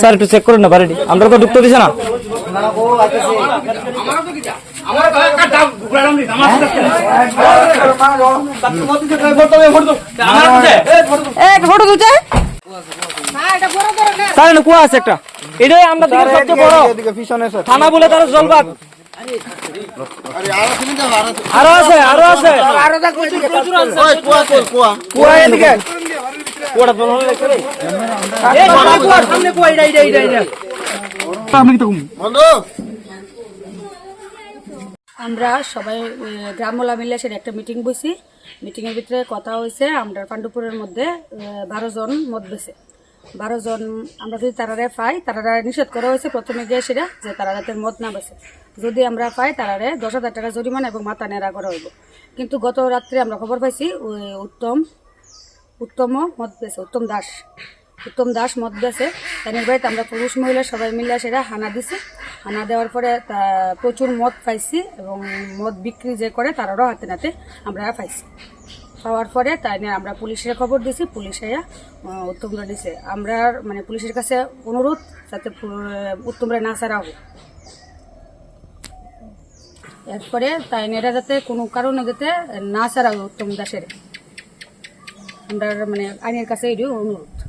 Sir একটু check করুন না বাড়িটি, আমরা তো ঢুকতে দিছে না। কুয়া আছে একটা, এটাই আমরা সবচেয়ে বড় থানা বলে তারা জলবাগ। আরো আছে কুয়া এদিকে আমরা সবাই গ্রামওয়ালা মিলে সেটা একটা মিটিং বসি। মিটিং এর ভিতরে কথা হয়েছে আমরা পাণ্ডুপুরের মধ্যে 12 জন মদ বেছে, 12 জন আমরা যদি তারারে পাই, তারারা নিষেধ করা হয়েছে প্রথমে গিয়ে সেটা যে তারা রাতের মদ না বেছে, যদি আমরা পাই তারারে 10,000 টাকা জরিমানা এবং মাথা নেড়া করা হইব। কিন্তু গত রাত্রে আমরা খবর পাইছি ওই উত্তম মদ বেছে, উত্তম দাস মদ বেছে। তাদের বাড়িতে আমরা পুরুষ মহিলা সবাই মিলে সেটা হানা দিছি। হানা দেওয়ার পরে প্রচুর মদ পাইছি এবং মদ বিক্রি যে করে তারারও হাতে নাতে আমরা পাইছি। পাওয়ার পরে তাই নিয়ে আমরা পুলিশের খবর দিছি, পুলিশে উত্তমরা দিছে। আমরা মানে পুলিশের কাছে অনুরোধ যাতে উত্তমরা না ছাড়া হোক। এরপরে তাই এরা যাতে কোনো কারণে যাতে না ছাড়া হয় উত্তম দাসের, আমরা মানে আইনের কাছে এটিও অনুরোধ।